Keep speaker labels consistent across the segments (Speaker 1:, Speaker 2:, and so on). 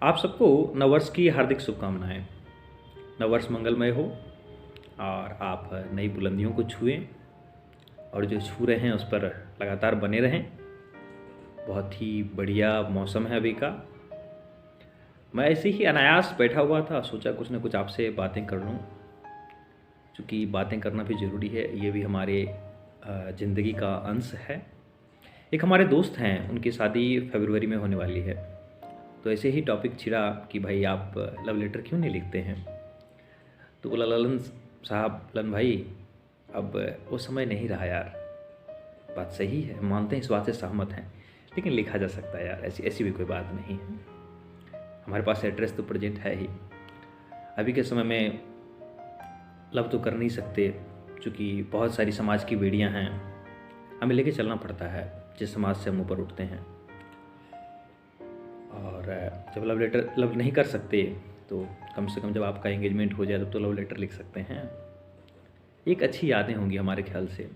Speaker 1: आप सबको नववर्ष की हार्दिक शुभकामनाएं। नववर्ष मंगलमय हो और आप नई बुलंदियों को छुएं और जो छू रहे हैं उस पर लगातार बने रहें। बहुत ही बढ़िया मौसम है अभी का। मैं ऐसे ही अनायास बैठा हुआ था, सोचा कुछ ना कुछ आपसे बातें कर लूँ, क्योंकि बातें करना भी ज़रूरी है। ये भी हमारे ज़िंदगी का अंश है। एक हमारे दोस्त हैं, उनकी शादी फरवरी में होने वाली है, तो ऐसे ही टॉपिक छिड़ा कि भाई आप लव लेटर क्यों नहीं लिखते हैं। तो बोला ललन साहब, ललन भाई, अब वो समय नहीं रहा यार। बात सही है, मानते हैं, इस बात से सहमत हैं, लेकिन लिखा जा सकता है यार, ऐसी ऐसी भी कोई बात नहीं है। हमारे पास एड्रेस तो प्रेजेंट है ही। अभी के समय में लव तो कर नहीं सकते, क्योंकि बहुत सारी समाज की बेड़ियाँ हैं, हमें लेके चलना पड़ता है जिस समाज से हम ऊपर उठते हैं। और जब लव नहीं कर सकते तो कम से कम जब आपका एंगेजमेंट हो जाए तब तो लव लेटर लिख सकते हैं। एक अच्छी यादें होंगी हमारे ख्याल से,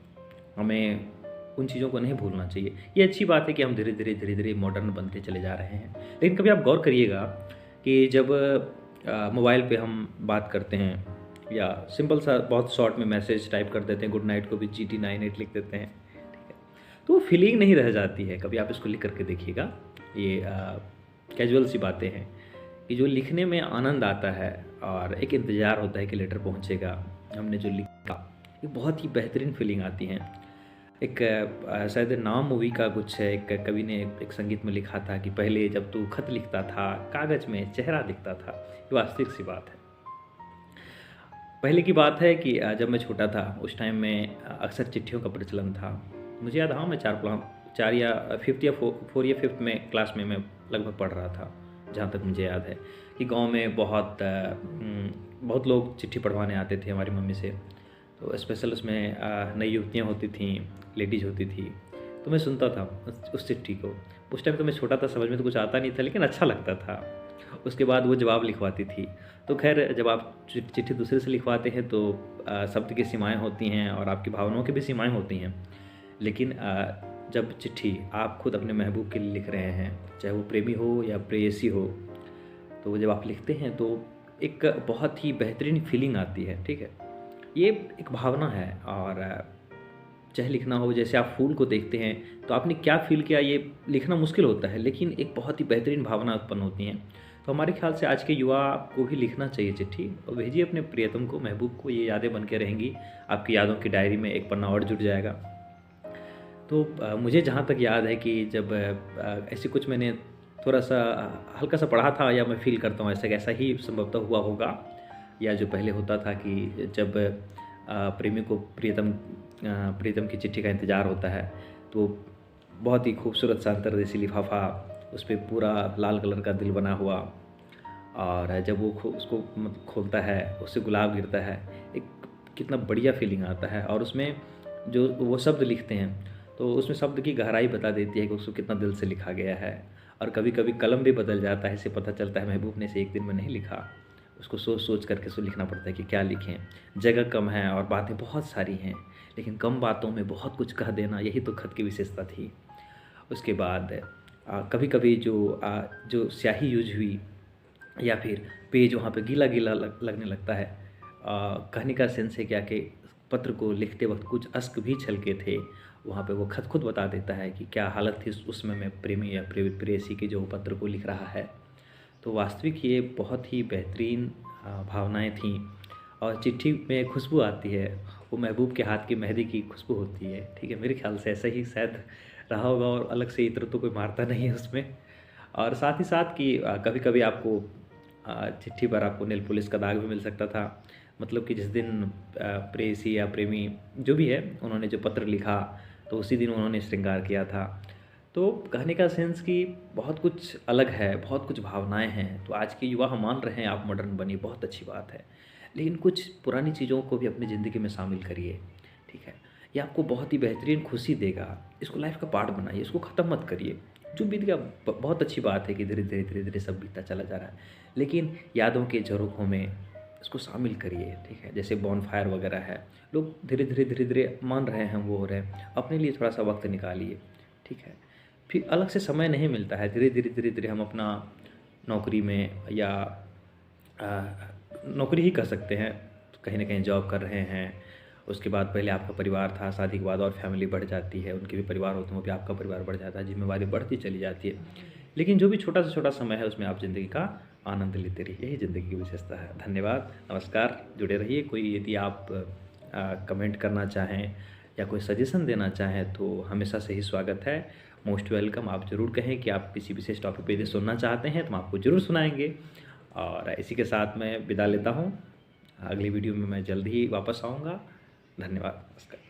Speaker 1: हमें उन चीज़ों को नहीं भूलना चाहिए। ये अच्छी बात है कि हम धीरे धीरे मॉडर्न बनते चले जा रहे हैं, लेकिन कभी आप गौर करिएगा कि जब मोबाइल पे हम बात करते हैं या सिंपल सा बहुत शॉर्ट में मैसेज टाइप कर देते हैं, गुड नाइट को भी GT98 लिख देते हैं, ठीक है, तो वो फीलिंग नहीं रह जाती है। कभी आप इसको लिख करके देखिएगा। ये कैजुअल सी बातें हैं कि जो लिखने में आनंद आता है और एक इंतज़ार होता है कि लेटर पहुंचेगा, हमने जो लिखा, एक बहुत ही बेहतरीन फीलिंग आती है। एक शायद नाम मूवी का कुछ है, एक कवि ने एक संगीत में लिखा था कि पहले जब तू खत लिखता था कागज़ में चेहरा दिखता था। ये वास्तविक सी बात है। पहले की बात है कि जब मैं छोटा था उस टाइम में अक्सर चिट्ठियों का प्रचलन था। मुझे याद, हाँ, मैं चार या फिफ्थ या फोर या फिफ्थ में क्लास में मैं लगभग पढ़ रहा था। जहाँ तक मुझे याद है कि गांव में बहुत लोग चिट्ठी पढ़वाने आते थे हमारी मम्मी से। तो स्पेशल उसमें नई युवतियाँ होती थीं, लेडीज़ होती थी, तो मैं सुनता था उस चिट्ठी को। उस टाइम तो मैं छोटा था, समझ में तो कुछ आता नहीं था, लेकिन अच्छा लगता था। उसके बाद वो जवाब लिखवाती थी। तो खैर, जब आप चिट्ठी दूसरे से लिखवाते हैं तो शब्द की सीमाएं होती हैं और आपकी भावनाओं की भी सीमाएं होती हैं। लेकिन जब चिट्ठी आप खुद अपने महबूब के लिए लिख रहे हैं, चाहे वो प्रेमी हो या प्रेयसी हो, तो जब आप लिखते हैं तो एक बहुत ही बेहतरीन फीलिंग आती है। ठीक है, ये एक भावना है। और चाहे लिखना हो, जैसे आप फूल को देखते हैं तो आपने क्या फील किया, ये लिखना मुश्किल होता है, लेकिन एक बहुत ही बेहतरीन भावना उत्पन्न होती हैं। तो हमारे ख्याल से आज के युवा को भी लिखना चाहिए चिट्ठी, और भेजिए अपने प्रियतम को, महबूब को। ये यादें बन के रहेंगी, आपकी यादों की डायरी में एक पन्ना और जुड़ जाएगा। तो मुझे जहाँ तक याद है कि जब ऐसे कुछ मैंने थोड़ा सा हल्का सा पढ़ा था, या मैं फील करता हूँ ऐसा ही संभवतः हुआ होगा, या जो पहले होता था कि जब प्रेमी को प्रीतम की चिट्ठी का इंतज़ार होता है, तो बहुत ही खूबसूरत सा अंतर्देशी लिफाफा, उस पर पूरा लाल कलर का दिल बना हुआ, और जब वो उसको मतलब खोलता है, उससे गुलाब गिरता है, एक कितना बढ़िया फीलिंग आता है। और उसमें जो वो शब्द लिखते हैं तो उसमें शब्द की गहराई बता देती है कि उसको कितना दिल से लिखा गया है। और कभी कभी कलम भी बदल जाता है, इससे पता चलता है महबूब ने इसे एक दिन में नहीं लिखा, उसको सोच सोच करके उसको लिखना पड़ता है कि क्या लिखें। जगह कम है और बातें बहुत सारी हैं, लेकिन कम बातों में बहुत कुछ कह देना, यही तो खत की विशेषता थी। उसके बाद कभी कभी जो स्याही यूज हुई, या फिर पेज वहाँ पे गीला गीला लगने लगता है। कहने का सेंस है क्या कि पत्र को लिखते वक्त कुछ अश्क भी छलके थे। वहाँ पे वो खत खुद बता देता है कि क्या हालत थी उसमें मैं प्रेमी या प्रेयसी की जो पत्र को लिख रहा है। तो वास्तविक ये बहुत ही बेहतरीन भावनाएं थीं। और चिट्ठी में खुशबू आती है, वो महबूब के हाथ की मेहंदी की खुशबू होती है। ठीक है, मेरे ख्याल से ऐसा ही शायद रहा होगा, और अलग से इत्र तो कोई मारता नहीं है उसमें। और साथ ही साथ कि कभी कभी आपको चिट्ठी पर आपको नेल पॉलिश का दाग भी मिल सकता था। मतलब कि जिस दिन प्रेयसी या प्रेमी जो भी है, उन्होंने जो पत्र लिखा, तो उसी दिन उन्होंने श्रृंगार किया था। तो कहने का सेंस कि बहुत कुछ अलग है, बहुत कुछ भावनाएं हैं। तो आज के युवा हम मान रहे हैं आप मॉडर्न बनिए, बहुत अच्छी बात है, लेकिन कुछ पुरानी चीज़ों को भी अपनी ज़िंदगी में शामिल करिए। ठीक है, ये आपको बहुत ही बेहतरीन खुशी देगा। इसको लाइफ का पार्ट बनाइए, इसको ख़त्म मत करिए। जो बीत गया बहुत अच्छी बात है कि धीरे धीरे सब बीतता चला जा रहा है, लेकिन यादों के झरोखों में इसको शामिल करिए। ठीक है, जैसे बॉनफायर वगैरह है, लोग धीरे धीरे मान रहे हैं, वो हो रहे हैं, अपने लिए थोड़ा सा वक्त निकालिए। ठीक है, फिर अलग से समय नहीं मिलता है। धीरे धीरे हम अपना नौकरी में या नौकरी ही कर सकते हैं, कहीं ना कहीं जॉब कर रहे हैं, उसके बाद पहले आपका परिवार था, शादी के बाद और फैमिली बढ़ जाती है, उनके भी परिवार होते हैं, वो भी आपका परिवार बढ़ जाता है, जिम्मेवारी बढ़ती चली जाती है। लेकिन जो भी छोटा से छोटा समय है उसमें आप ज़िंदगी का आनंद लेते रहिए, यही ज़िंदगी की विशेषता है। धन्यवाद, नमस्कार, जुड़े रहिए। कोई यदि आप कमेंट करना चाहें या कोई सजेशन देना चाहें तो हमेशा से ही स्वागत है, मोस्ट वेलकम। आप ज़रूर कहें कि आप किसी विशेष टॉपिक पे यदि सुनना चाहते हैं तो हम आपको ज़रूर सुनाएंगे। और इसी के साथ मैं विदा लेता हूँ, अगली वीडियो में मैं जल्द ही वापस आऊँगा। धन्यवाद, नमस्कार।